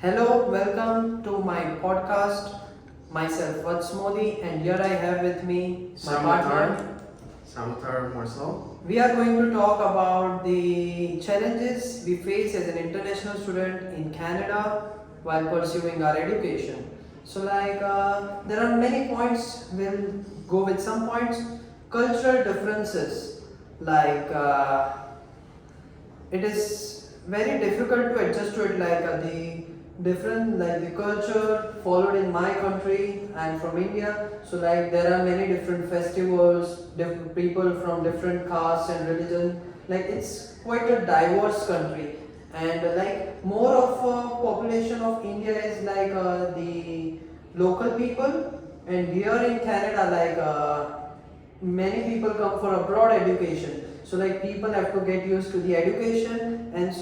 Hello, welcome to my podcast. Myself, Vats Modi, and here I have with me my partner. Samatar Marcel. We are going to talk about the challenges we face as an international student in Canada while pursuing our education. There are many points. We'll go with some points. Cultural differences, like it is very difficult to adjust to it, the different, like the culture followed in my country. I'm from India, so like there are many different festivals, different people from different castes and religion. Like it's quite a diverse country, and more of population of India is the local people, and here in Canada many people come for abroad education, so like people have to get used to the education. And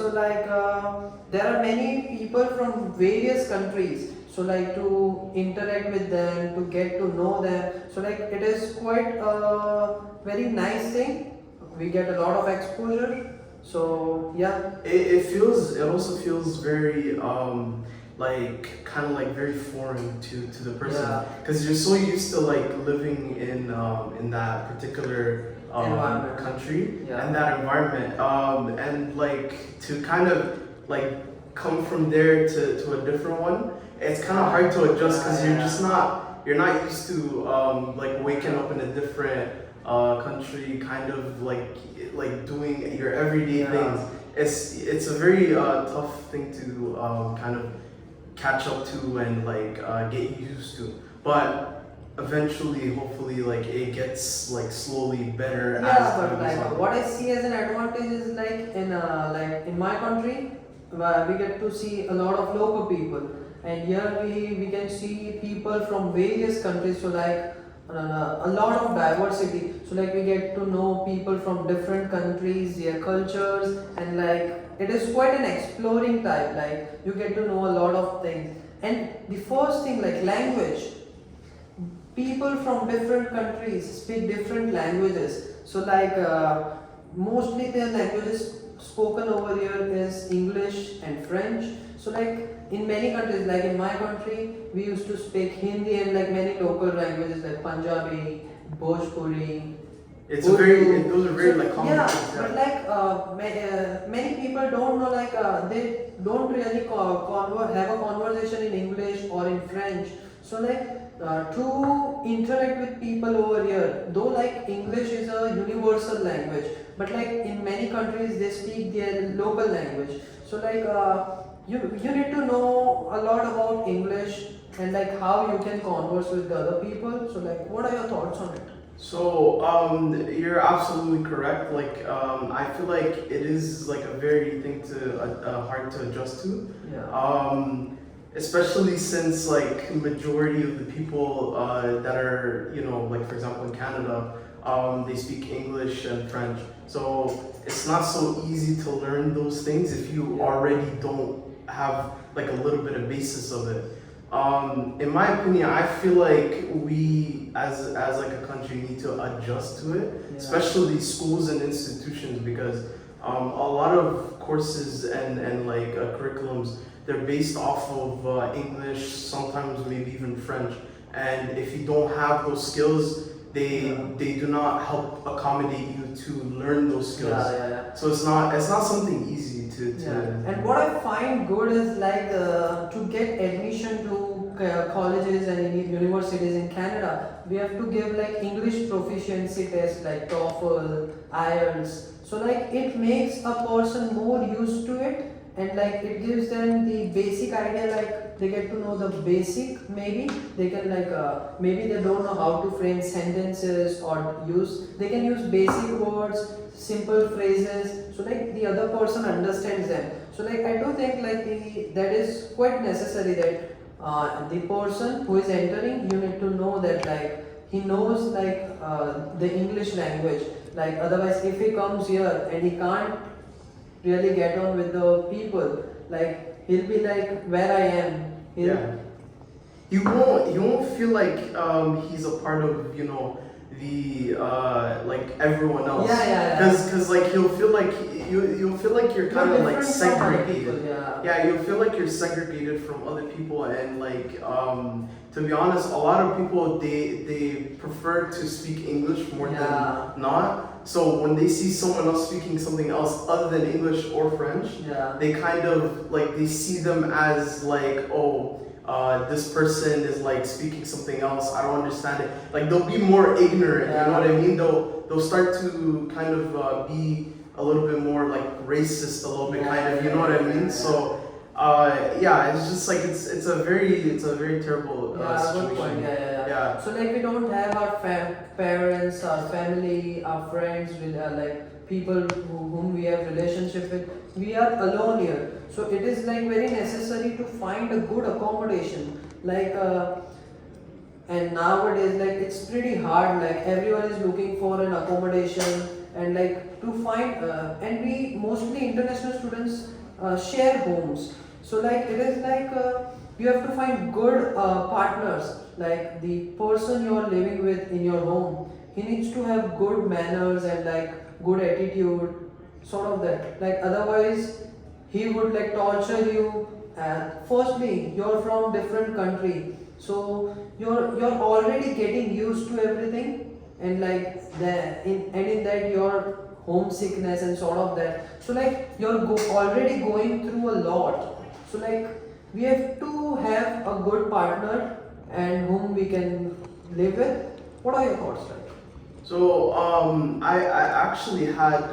there are many people from various countries, so like to interact with them, to get to know them, so like it is quite a very nice thing. We get a lot of exposure, so yeah. It also feels very kind of like very foreign to the person, Yeah. because you're so used to like living in that particular Environment. country, Yeah. and that environment, and like to kind of like come from there to a different one. It's kind of hard to adjust because you're not used to like waking up in a different country, kind of like doing your everyday Yeah. things. It's a very tough thing to kind of catch up to and get used to, but eventually, hopefully, like it gets like slowly better as Yeah, but time goes on. what I see as an advantage is like in my country, where we get to see a lot of local people, and here we can see people from various countries. So a lot of diversity. So like we get to know people from different countries, their cultures, and like it is quite an exploring type. Like you get to know a lot of things. And the first thing, like language, people from different countries speak different languages, so mostly their languages spoken over here is English and French. So like in many countries, like in my country, we used to speak Hindi and like many local languages like Punjabi, Bhojpuri, It's a very Urdu. those are very So, like common yeah, things. but many people don't know, they don't really have a conversation in English or in French. So to interact with people over here, though like English is a universal language, but like in many countries they speak their local language. So you need to know a lot about English and like how you can converse with the other people. So like what are your thoughts on it? So you're absolutely correct. I feel like it is like a very thing to hard to adjust to. Yeah. Especially since like majority of the people that are like for example in Canada, they speak English and French. So it's not so easy to learn those things if you already don't have like a little bit of basis of it. In my opinion, I feel like we as like a country need to adjust to it, Yeah. especially schools and institutions, because a lot of courses and curriculums, they're based off of English, sometimes maybe even French, and if you don't have those skills, they do not help accommodate you to learn those skills. Yeah. So it's not something easy to. Yeah. And what I find good is to get admission to colleges and universities in Canada, we have to give like English proficiency tests like TOEFL, IELTS. So like it makes a person more used to it, and like it gives them the basic idea, like they get to know the basic. Maybe they can maybe they don't know how to frame sentences or they can use basic words, simple phrases, so like the other person understands them. So like I do think that is quite necessary, that the person who is entering, you need to know that he knows the English language. Like otherwise if he comes here and he can't really get on with the people, like he'll be like, where I am. Yeah. You won't feel like he's a part of the like everyone else. Yeah. Because like he'll feel like you'll feel like you're You're kind of like different from other people, segregated. yeah. Yeah, you'll feel like you're segregated from other people, and like to be honest, a lot of people they prefer to speak English more Yeah. than not. So when they see someone else speaking something else other than English or French, Yeah. they kind of like they see them as like, oh, this person is like speaking something else. I don't understand it. Like they'll be more ignorant. You know what I mean? They'll start to kind of be a little bit more like racist, a little bit kind of. You know what I mean? So. Yeah, it's just like it's a very terrible Yeah, situation. good point. Yeah. Yeah. So like we don't have our parents, our family, our friends, with like people whom we have relationship with. We are alone here. So it is like very necessary to find a good accommodation. Like and nowadays like it's pretty hard. Like everyone is looking for an accommodation and like to find and we mostly international students share homes. So like it is like you have to find good partners. Like the person you are living with in your home, he needs to have good manners and like good attitude, sort of that. Like otherwise, he would like torture you. And firstly, you're from different country, so you're already getting used to everything, and like in that your homesickness and sort of that. So like you're already going through a lot. So like we have to have a good partner and whom we can live with. What are your thoughts like? So I actually had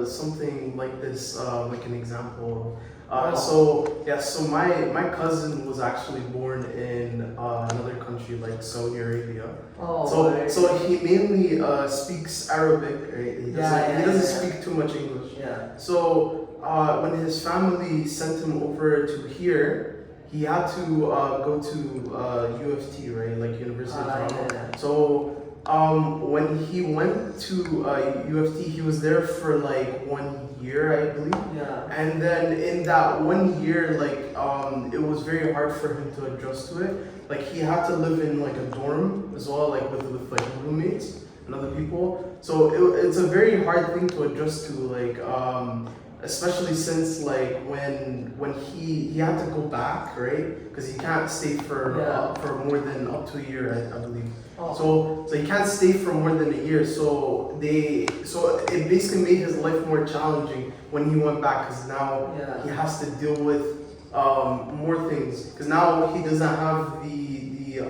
something like this, like an example. So my cousin was actually born in another country like Saudi Arabia. Right. So he mainly speaks Arabic, right? He doesn't speak too much English. Yeah. So when his family sent him over to here, he had to go to UFT, right? Like University of Toronto. Yeah. So when he went to UFT, he was there for like 1 year, I believe. Yeah. And then in that 1 year, like it was very hard for him to adjust to it. Like he had to live in like a dorm as well, like with like roommates and other people. So it's a very hard thing to adjust to, like especially since like when he had to go back, right? Because he can't stay for more than up to a year, I believe. Oh. So he can't stay for more than a year. So it basically made his life more challenging when he went back, because now he has to deal with more things. Because now he doesn't have the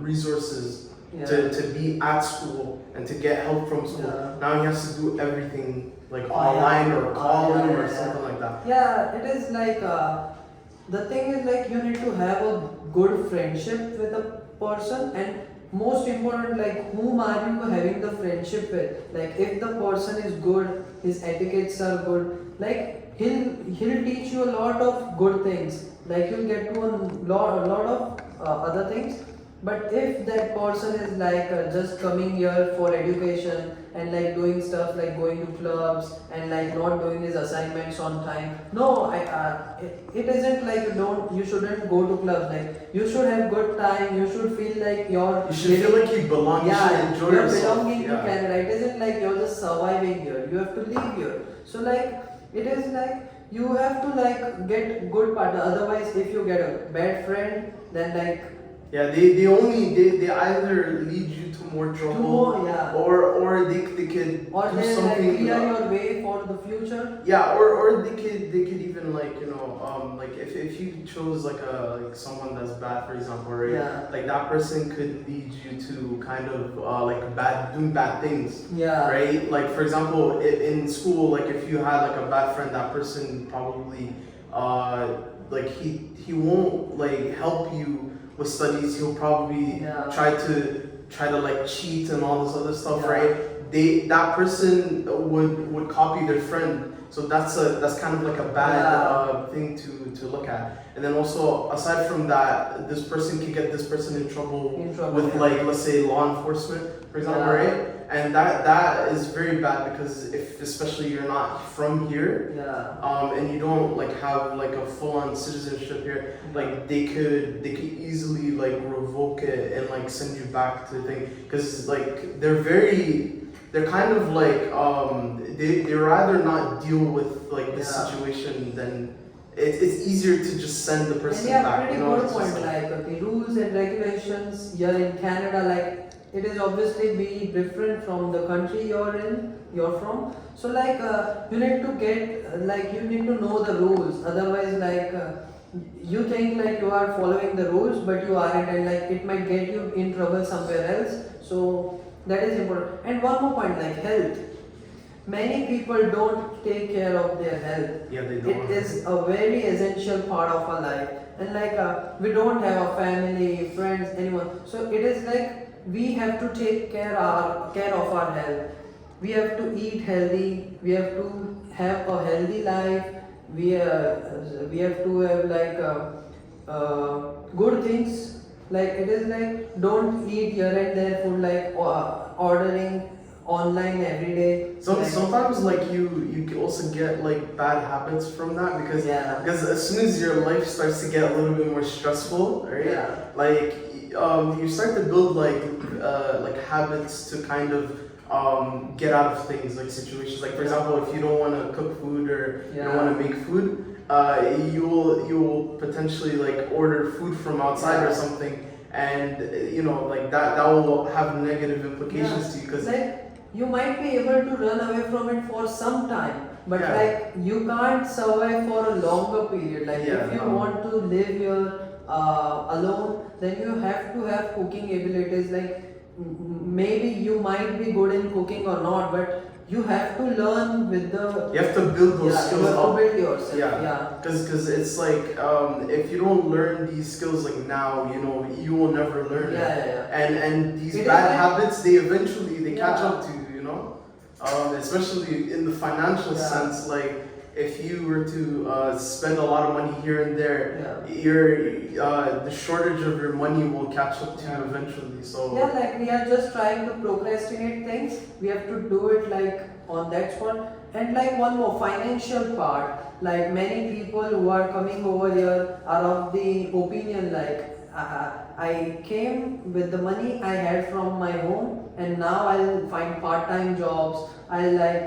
resources to be at school and to get help from school. Yeah. Now he has to do everything like online or call him or something like that. Yeah, it is like the thing is like you need to have a good friendship with a person, and most important, like whom are you having the friendship with? Like if the person is good, his etiquettes are good, like he'll teach you a lot of good things. Like you'll get to a lot of other things. But if that person is like just coming here for education and like doing stuff like going to clubs and like not doing his assignments on time, no, it isn't like you shouldn't go to clubs. Like you should have good time. You should feel like you should feel like you belong. You should enjoy you're yourself. belonging to Canada. It isn't like you're just surviving here. You have to live here. So like it is like you have to like get good partner. Otherwise, if you get a bad friend, then like they either lead you to more trouble, or they could do they something. like clear your way for the future. Yeah, or they could even like like if you chose like someone that's bad, for example, right? Yeah. Like that person could lead you to kind of like doing bad things. Yeah. Right. Like for example, in school, like if you had like a bad friend, that person probably like he won't like help you with studies. He'll probably try to like cheat and all this other stuff, right? That person would copy their friend. So that's kind of like a bad thing to look at. And then also aside from that, this person can get this person in trouble with like, let's say, law enforcement, for example, right? And that is very bad, because if especially you're not from here, and you don't like have like a full-on citizenship here, like they could easily like revoke it and like send you back to the thing, because like they're they're kind of like they rather not deal with like this Yeah. situation than it's easier to just send the And person yeah, back. pretty You know, good it's just point. Like the rules and regulations here in Canada, like it is obviously be different from the country you're from. So like you need to get like you need to know the rules. Otherwise, like you think like you are following the rules, but you aren't, and like it might get you in trouble somewhere else. So that is important. And one more point, like health. Many people don't take care of their health. yeah, they It don't. is a very essential part of our life, and like we don't have a family, friends, anyone. So it is like we have to take care of our health. We have to eat healthy. We have to have a healthy life. We have to have like good things. Like it is like don't eat here and there food, like ordering online every day. So Like, sometimes like you can also get like bad habits from that because yeah. as soon as your life starts to get a little bit more stressful, right? Yeah. Like you start to build like habits to kind of get out of things like situations. Like for example, if you don't want to cook food or you don't Yeah. want to make food, you will potentially like order food from outside or Yeah. something, and you know like that will have negative implications to you because Like you might be able to run away from it for some time, but Yeah. like you can't survive for a longer period. Like Yeah, if you no. want to live here alone, then you have to have cooking abilities. Like maybe you might be good in cooking or not, but you have to learn with the you have to build those yeah, you skills have to up. build yourself. Yeah. Yeah. Because it's like if you don't learn these skills like now, you know, you will never learn Yeah, it. yeah, yeah. And these It is bad like- habits, they eventually they catch Yeah. up to you, you know. Especially in the financial Yeah. sense, like if you were to spend a lot of money here and there, Yeah. the shortage of your money will catch up to you Yeah. eventually. So Yeah, like we are just trying to procrastinate things. We have to do it like on that spot. And like one more financial part, like many people who are coming over here are of the opinion like I came with the money I had from my home, and now I'll find part-time jobs. I'll like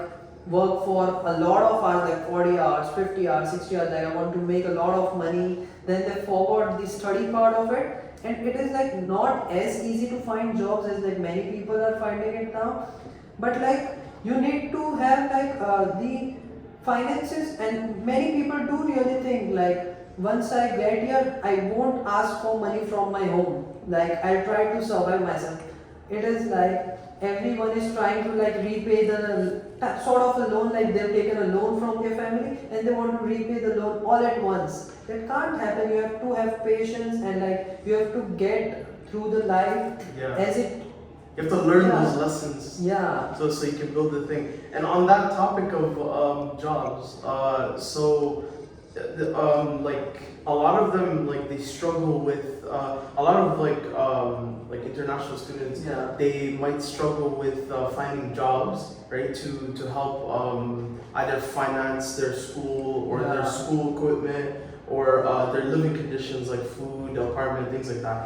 work for a lot of hours, like 40 hours, 50 hours, 60 hours, like I want to make a lot of money. Then they forgot the study part of it, and it is like not as easy to find jobs as like many people are finding it now. But like you need to have like the finances, and many people do really think like once I get here I won't ask for money from my home, like I'll try to survive myself. It is like everyone is trying to like repay the sort of a loan, like they've taken a loan from their family and they want to repay the loan all at once. That can't happen. You have to have patience, and like you have to get through the life yeah, as it you have to learn Yeah. those lessons. yeah. So you can build the thing. And on that topic of jobs, like a lot of them like they struggle with a lot of like international students. Yeah. They might struggle with finding jobs, right? To help either finance their school or their Yeah. school equipment or their living conditions like food, apartment, things like that.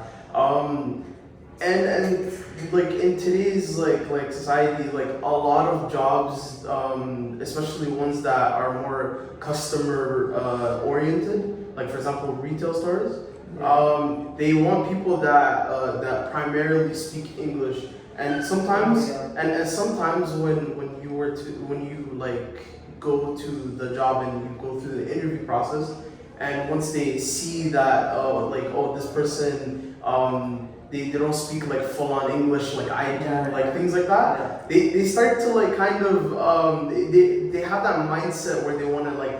And like in today's like society, like a lot of jobs, especially ones that are more customer oriented, like for example retail stores, they want people that primarily speak English. And sometimes Yeah. and sometimes when you like go to the job and you go through the interview process, and once they see that this person they don't speak like full on English like I do, Yeah. like things like that. Yeah. They start to like kind of they have that mindset where they want to like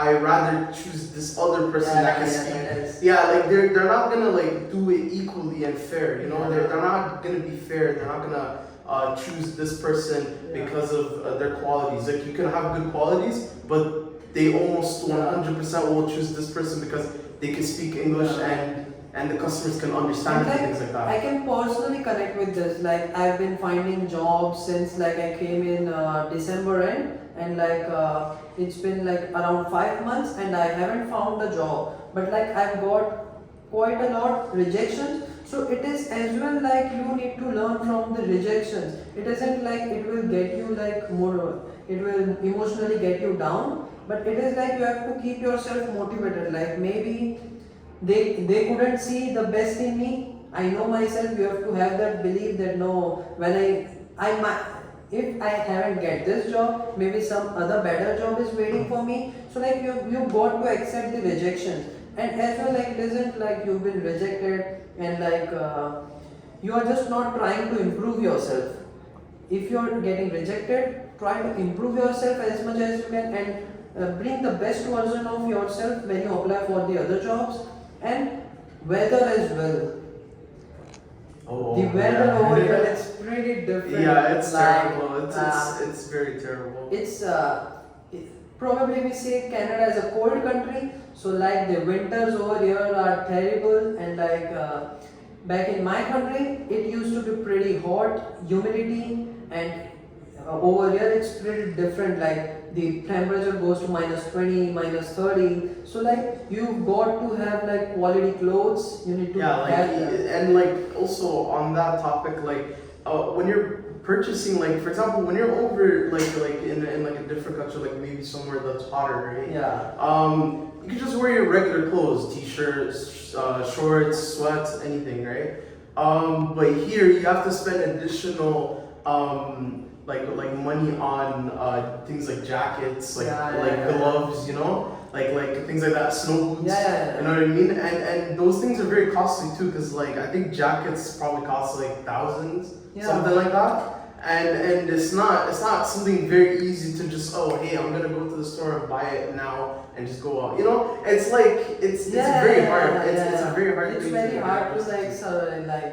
I rather choose this other person that can speak. that is. Yeah, like they're not gonna like do it equally and fair, you know. Yeah. They're not gonna be fair. They're not gonna choose this person Yeah. because of their qualities. Like you can have good qualities, but they almost 100% will choose this person because they can speak English Yeah. and the customers can understand And, and things like that. I can personally connect with this. Like I've been finding jobs since like I came in December end, and like it's been like around 5 months, and I haven't found a job. But like I've got quite a lot rejections. So it is as well like you need to learn from the rejections. It isn't like it will get you like more, it will emotionally get you down, but it is like you have to keep yourself motivated. Like maybe they couldn't see the best in me. I know myself. You have to have that belief that no, when I might, if I haven't get this job, maybe some other better job is waiting for me. So like you got to accept the rejections. And as well, like it isn't like you've been rejected and like you are just not trying to improve yourself. If you're getting rejected, try to improve yourself as much as you can, and bring the best version of yourself when you apply for the other jobs. And weather as well. Oh, The weather yeah. over here is pretty different. Yeah, it's like, terrible. uh, It's very terrible. it's probably we say Canada is a cold country, so like the winters over here are terrible, and like back in my country it used to be pretty hot, humidity, and over here it's pretty different. Like the temperature goes to -20, -30. So like you've got to have like quality clothes. You need to Yeah, like have that. and like also on that topic, like when you're purchasing, like for example, when you're over like in like a different country, like maybe somewhere that's hotter, right? Yeah. You can just wear your regular clothes, t-shirts, shorts, sweats, anything, right? But here you have to spend additional like money on things like jackets, like gloves, you know, like things like that, snow boots. Yeah. You know what I mean? And those things are very costly too, because like I think jackets probably cost like thousands, something like that. And it's not something very easy to just, oh hey, I'm gonna go to the store and buy it now and just go out. You know, it's like it's very hard. It's a very hard It's thing very to hard to adjust like like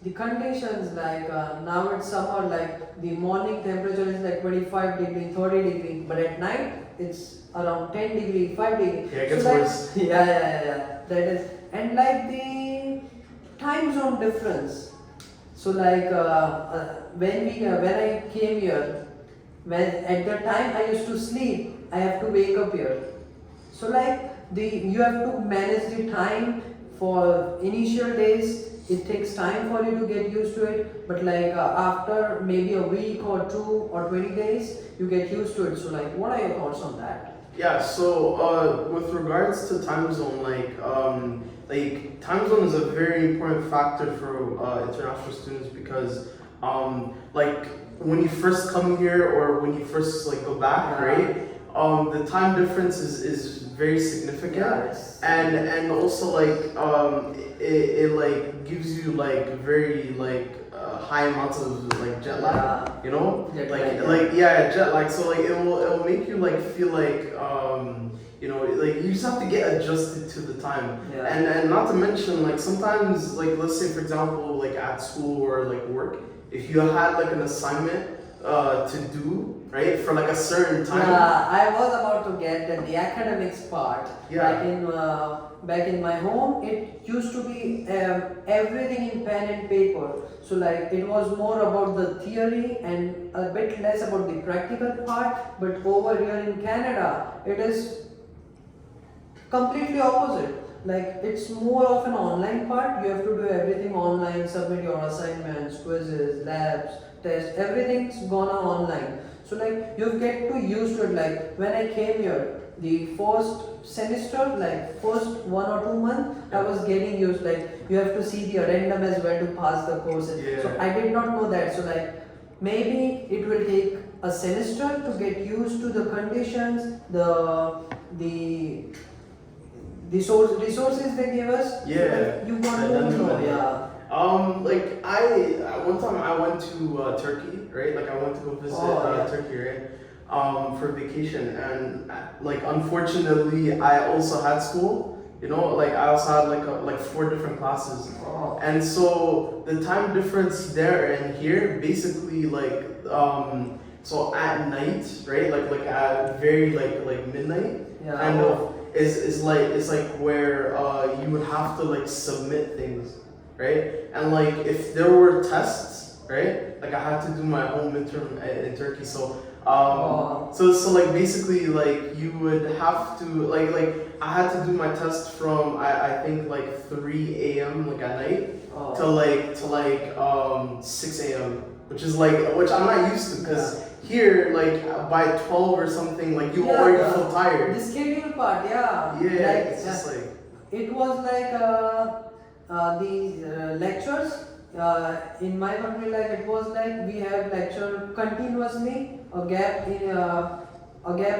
the conditions, like now it's summer, like the morning temperature is like 25 degree, 30 degree, but at night it's around 10 degree, 5 degree. Yeah, it gets like, worse. Yeah. That is, and like the time zone difference. So like when I came here, when at the time I used to sleep, I have to wake up here. So like you have to manage the time. For initial days it takes time for you to get used to it, but like after maybe a week or 2 or 20 days you get used to it. So like what are your thoughts on that? Yeah, so with regards to time zone, like time zone is a very important factor for international students, because like when you first come here or when you first like go back, right? The time difference is very significant. Yes. And also like it like gives you like very like high amounts of like jet lag, you know, Jet like lag, jet lag. So like it will make you like feel like you know, like you just have to get adjusted to the time. And not to mention, like sometimes, like let's say for example, like at school or like work, if you had like an assignment to do, right, for like a certain time. Yeah, I was about to get that, the academics part. Yeah. Like back in my home, it used to be everything in pen and paper. So like it was more about the theory and a bit less about the practical part. But over here in Canada, it is completely opposite. Like it's more of an online part. You have to do everything online, submit your assignments, quizzes, labs, tests, everything's gonna online. So like you get to used to it. Like when I came here, the first semester, like first 1 or 2 months, I was getting used. Like you have to see the addendum as well to pass the courses. So I did not know that. So like maybe it will take a semester to get used to the conditions, the resources they give us. Yeah. So like, you got to know. Yeah. Like one time I went to Turkey, right? Like I went to go visit Turkey, right? For vacation, and like unfortunately I also had school. You know, like I also had like 4 different classes, and so the time difference there and here, basically like so at night, right? Like at very like midnight, kind of is like it's like where you would have to like submit things. Right? And like if there were tests, right? Like I had to do my own midterm in Turkey, so Oh. So like basically like you would have to like I had to do my test from I think like 3 a.m. like at night Oh. to like 6 a.m. which I'm not used to because here like by 12 or something like you Yeah, already the- feel tired. The schedule part, yeah. Yeah, Like, it's just like it was like the lectures in my country, like it was like we have lecture continuously, a gap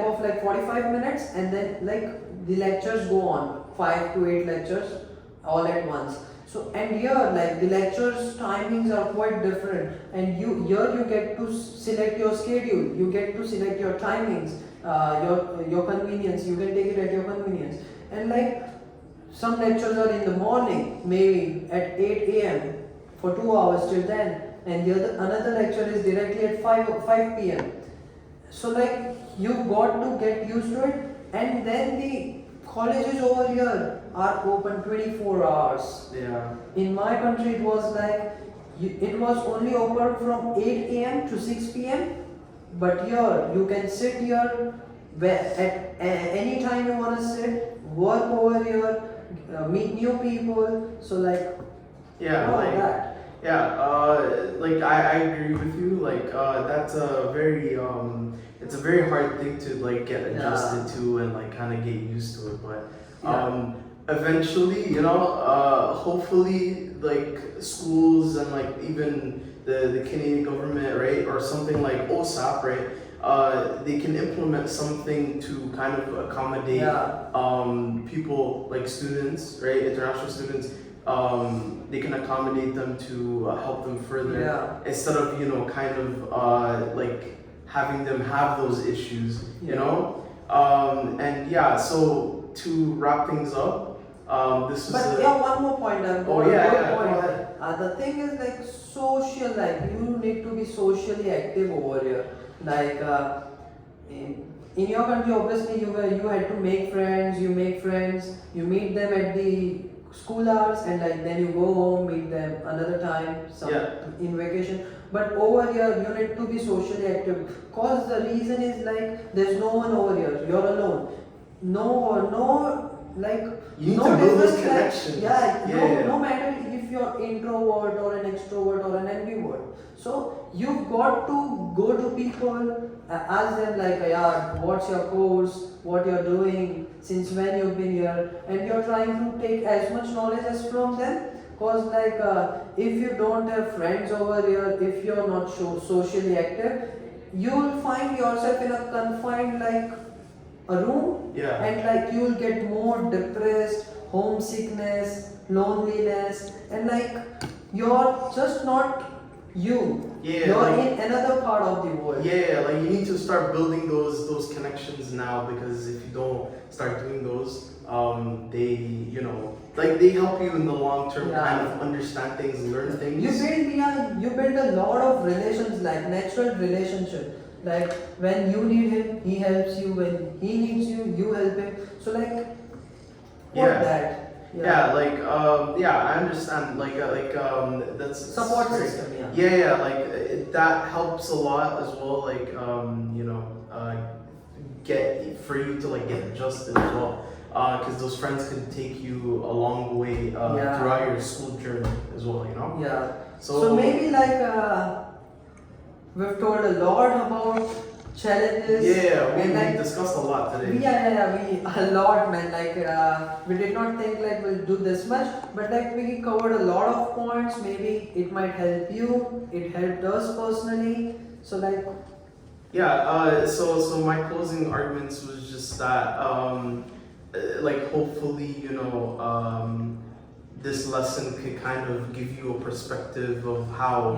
of like 45 minutes, and then like the lectures go on 5 to 8 lectures all at once. So and here like the lectures timings are quite different, and you get to select your schedule, you get to select your timings, your convenience, you can take it at your convenience, and like some lectures are in the morning, maybe at 8 a.m. for 2 hours till then, and another lecture is directly at 5 p.m. So like you got to get used to it, and then the colleges over here are open 24 hours. yeah. In my country, it was like it was only open from 8 a.m. to 6 p.m. But here you can sit here at any time you want to sit, work over here, meet new people. So like Yeah, all like that. like I agree with you. Like that's a very it's a very hard thing to like get adjusted to and like kind of get used to it. But eventually, you know, hopefully like schools and like even the Canadian government, right, or something like OSAP, right, they can implement something to kind of accommodate people like students, right, international students. They can accommodate them to help them further instead of kind of like having them have those issues, you know. And yeah, so to wrap things up, this was But one more point. The thing is like social. Like you need to be socially active over here. Like in your country, obviously you had to make friends. You make friends. You meet them at the school hours, and like then you go home, meet them another time, in vacation. But over here, you need to be socially active. Cause the reason is like there's no one over here. You're alone. No, like you need no to build those difference, connections. Like, no matter if you're introvert or an extrovert or an ambivert. So you've got to go to people, ask them like, yeah, what's your course, what you're doing, since when you've been here, and you're trying to take as much knowledge as from them. Cause like if you don't have friends over here, if you're not socially active, you'll find yourself in a confined like a room, and like you'll get more depressed, homesickness, loneliness, and like you're just not you. You're like, in another part of the world. Like you need to start building those connections now, because if you don't start doing those, they like they help you in the long term kind of understand things, learn things. You build a lot of relations, like natural relationship. Like when you need him, he helps you. When he needs you, you help him. So like, that? I understand. That's Support great. system. That helps a lot as well. Like get for you to like get adjusted as well. Because those friends can take you a long way throughout your school journey as well. You know. Yeah. So So maybe like we've told a lot about challenges. We discussed a lot today. We a lot, man. Like we did not think like we'll do this much, but like we covered a lot of points. Maybe it might help you. It helped us personally. So like. So my closing arguments was just that like hopefully this lesson could kind of give you a perspective of how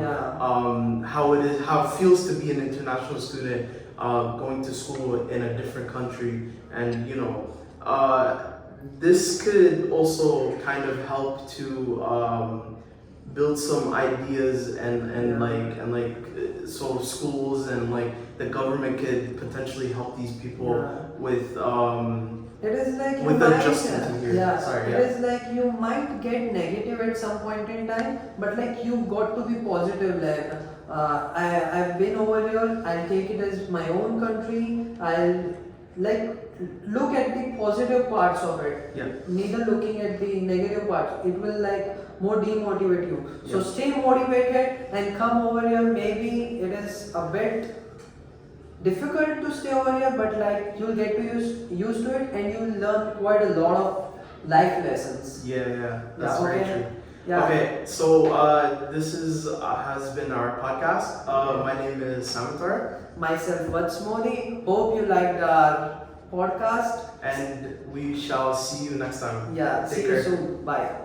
it feels to be an international student going to school in a different country, and this could also kind of help to build some ideas and so schools and like the government could potentially help these people with it is like with adjusting to here. It is like you might get negative at some point in time, but like you've got to be positive. Like I've been over here. I'll take it as my own country. I'll like look at the positive parts of it. Yeah. Neither looking at the negative parts. It will like more demotivate you. So Yeah. stay motivated and come over here. Maybe it is a bit difficult to stay over here, but like you'll get to used to it and you'll learn quite a lot of life lessons. Yeah, that's Yeah, very okay. true. Yeah. Okay, so this is has been our podcast. My name is Samitar, Myself, Vats Modi. Hope you liked our podcast. and we shall see you next time. Yeah, Take see care. you soon. Bye.